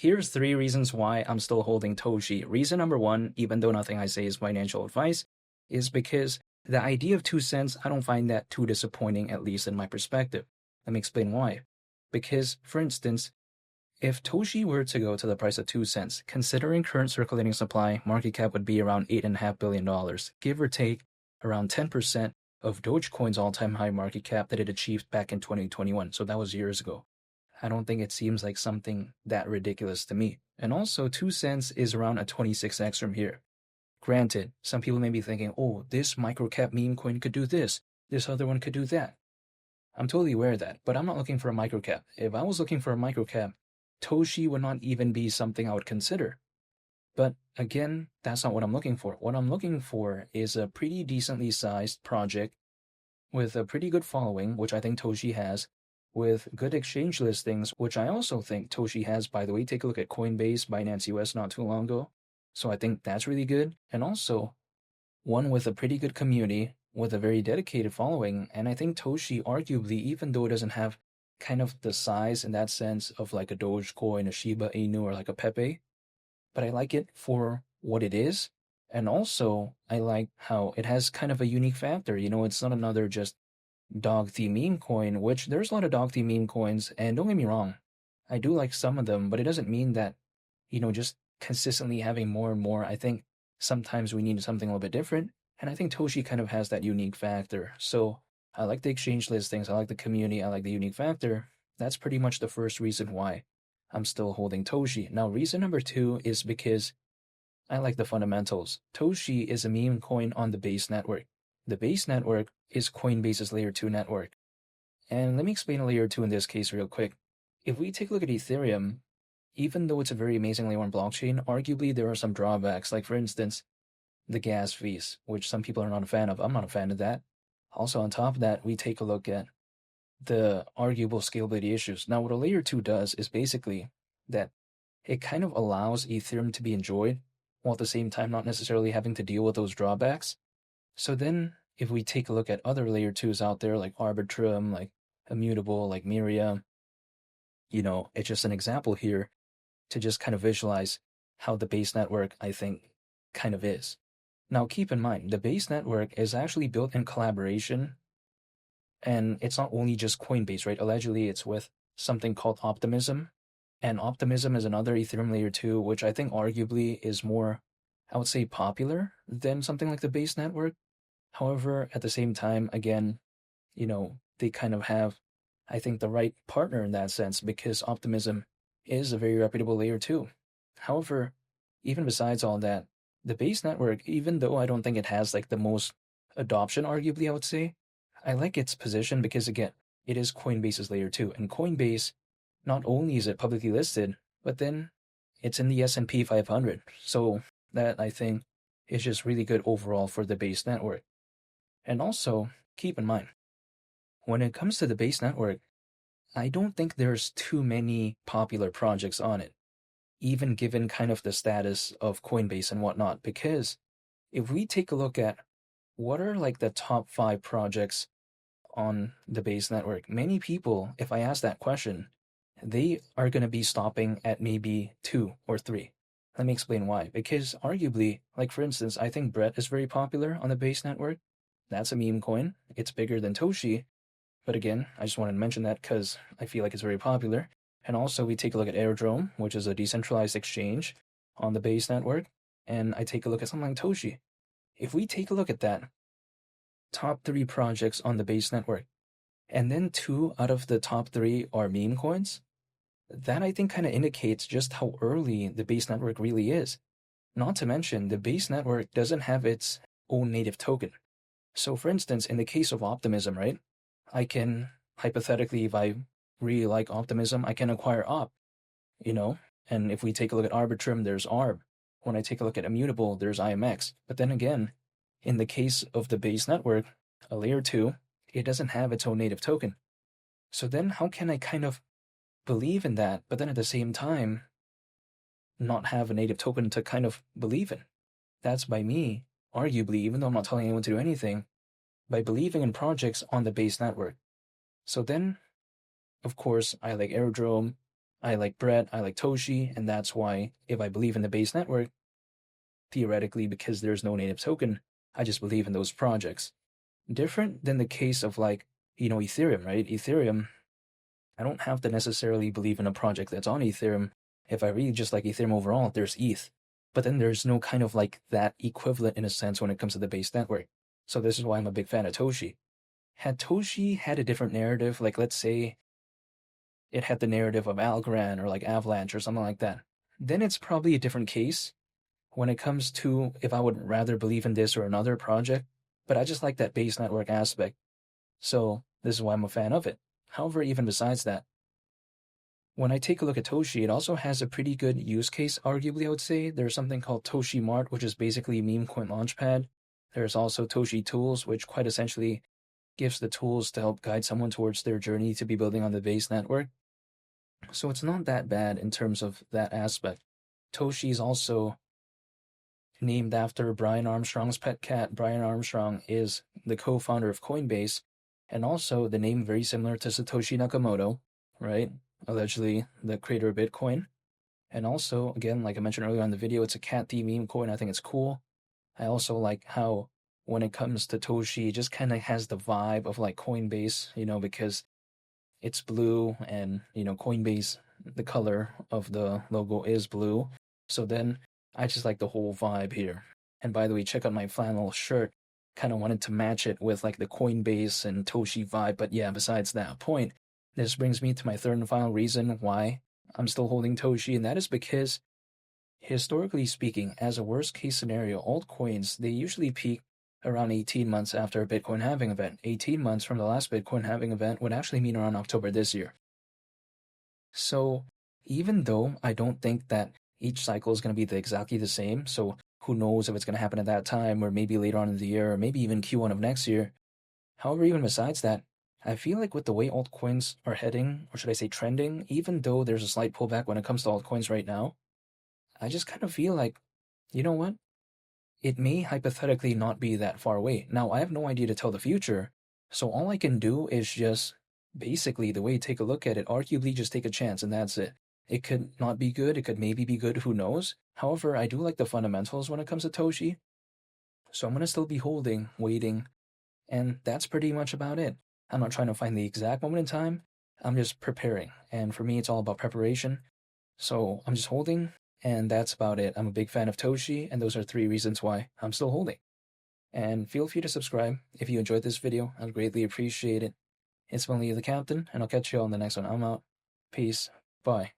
Here's three reasons why I'm still holding Toshi. Reason number one, even though nothing I say is financial advice, is because the idea of 2 cents, I don't find that too disappointing, at least in my perspective. Let me explain why. Because, for instance, if Toshi were to go to the price of 2 cents, considering current circulating supply, market cap would be around $8.5 billion, give or take around 10% of Dogecoin's all-time high market cap that it achieved back in 2021. So that was years ago. I don't think it seems like something that ridiculous to me. And also, 2 cents is around a 26x from here. Granted, some people may be thinking, oh, this microcap meme coin could do this other one could do that. I'm totally aware of that, but I'm not looking for a microcap. If I was looking for a microcap, Toshi would not even be something I would consider. But again, that's not what I'm looking for. What I'm looking for is a pretty decently sized project with a pretty good following, which I think Toshi has, with good exchange listings, which I also think Toshi has. By the way, take a look at Coinbase, Binance US not too long ago. So I think that's really good. And also, one with a pretty good community, with a very dedicated following. And I think Toshi, arguably, even though it doesn't have kind of the size in that sense of like a Dogecoin, a Shiba Inu, or like a Pepe, but I like it for what it is. And also, I like how it has kind of a unique factor. You know, it's not another just dog theme meme coin, which there's a lot of dog theme meme coins, and don't get me wrong, I do like some of them, but it doesn't mean that, just consistently having more and more. I think sometimes we need something a little bit different, and I think Toshi kind of has that unique factor. So I like the exchange listings, I like the community, I like the unique factor. That's pretty much the first reason why I'm still holding Toshi. Now, reason number two is because I like the fundamentals. Toshi is a meme coin on the Base network. The Base network is Coinbase's Layer 2 network. And let me explain a Layer 2 in this case real quick. If we take a look at Ethereum, even though it's a very amazing layer 1 blockchain, arguably there are some drawbacks, like for instance, the gas fees, which some people are not a fan of. I'm not a fan of that. Also, on top of that, we take a look at the arguable scalability issues. Now, what a Layer 2 does is basically that it kind of allows Ethereum to be enjoyed, while at the same time not necessarily having to deal with those drawbacks. So then, if we take a look at other Layer 2s out there, like Arbitrum, like Immutable, like Miriam, it's just an example here to just kind of visualize how the Base network, I think, kind of is. Now, keep in mind, the Base network is actually built in collaboration, and it's not only just Coinbase, right? Allegedly, it's with something called Optimism, and Optimism is another Ethereum Layer 2, which I think arguably is more, I would say, popular than something like the Base network. However, at the same time, again, they kind of have, I think, the right partner in that sense, because Optimism is a very reputable Layer 2. However, even besides all that, the Base network, even though I don't think it has like the most adoption, arguably, I would say, I like its position because, again, it is Coinbase's Layer 2. And Coinbase, not only is it publicly listed, but then it's in the S&P 500. So that, I think, is just really good overall for the Base network. And also, keep in mind, when it comes to the Base network, I don't think there's too many popular projects on it, even given kind of the status of Coinbase and whatnot, because if we take a look at what are like the top 5 projects on the Base network, many people, if I ask that question, they are going to be stopping at maybe 2 or 3. Let me explain why. Because arguably, like for instance, I think Brett is very popular on the Base network. That's a meme coin. It's bigger than Toshi. But again, I just wanted to mention that because I feel like it's very popular. And also, we take a look at Airdrome, which is a decentralized exchange on the Base network. And I take a look at something like Toshi. If we take a look at that, top 3 projects on the Base network, and then 2 out of the top 3 are meme coins, that I think kind of indicates just how early the Base network really is. Not to mention, the Base network doesn't have its own native token. So for instance, in the case of Optimism, right, I can, hypothetically, if I really like Optimism, I can acquire Op, and if we take a look at Arbitrum, there's ARB. When I take a look at Immutable, there's IMX. But then again, in the case of the Base network, a Layer 2, it doesn't have its own native token. So then how can I kind of believe in that, but then at the same time, not have a native token to kind of believe in? That's by me, arguably, even though I'm not telling anyone to do anything, by believing in projects on the Base network. So then, of course, I like Airdrome, I like Brett, I like Toshi, and that's why if I believe in the base network, theoretically, because there's no native token, I just believe in those projects. Different than the case of like, Ethereum, right? Ethereum, I don't have to necessarily believe in a project that's on Ethereum. If I really just like Ethereum overall, there's ETH. But then there's no kind of like that equivalent in a sense when it comes to the base network. So this is why I'm a big fan of Toshi. Had Toshi had a different narrative, like let's say it had the narrative of Algorand or like Avalanche or something like that, then it's probably a different case when it comes to if I would rather believe in this or another project. But I just like that base network aspect. So this is why I'm a fan of it. However, even besides that, when I take a look at Toshi, it also has a pretty good use case, arguably, I would say. There's something called Toshi Mart, which is basically a meme coin launchpad. There's also Toshi Tools, which quite essentially gives the tools to help guide someone towards their journey to be building on the base network. So it's not that bad in terms of that aspect. Toshi is also named after Brian Armstrong's pet cat. Brian Armstrong is the co-founder of Coinbase, and also the name very similar to Satoshi Nakamoto, right? Allegedly the creator of Bitcoin. And also, again, like I mentioned earlier on the video, it's a cat theme meme coin. I think it's cool. I also like how when it comes to Toshi, it just kind of has the vibe of like Coinbase, because it's blue and, Coinbase, the color of the logo is blue. So then I just like the whole vibe here. And by the way, check out my flannel shirt. Kind of wanted to match it with like the Coinbase and Toshi vibe. But yeah, besides that point, this brings me to my third and final reason why I'm still holding Toshi. And that is because historically speaking, as a worst case scenario, altcoins, they usually peak around 18 months after a Bitcoin halving event. 18 months from the last Bitcoin halving event would actually mean around October this year. So even though I don't think that each cycle is going to be exactly the same, so who knows if it's going to happen at that time or maybe later on in the year or maybe even Q1 of next year. However, even besides that, I feel like with the way altcoins are heading, or should I say trending, even though there's a slight pullback when it comes to altcoins right now, I just kind of feel like, you know what? It may hypothetically not be that far away. Now, I have no idea to tell the future, so all I can do is just basically the way you take a look at it, arguably just take a chance, and that's it. It could not be good, it could maybe be good, who knows? However, I do like the fundamentals when it comes to Toshi, so I'm gonna still be holding, waiting, and that's pretty much about it. I'm not trying to find the exact moment in time, I'm just preparing, and for me, it's all about preparation. So I'm just holding, and that's about it. I'm a big fan of Toshi, and those are 3 reasons why I'm still holding. And feel free to subscribe if you enjoyed this video. I'd greatly appreciate it. It's been Lee the Captain, and I'll catch you all in the next one. I'm out. Peace. Bye.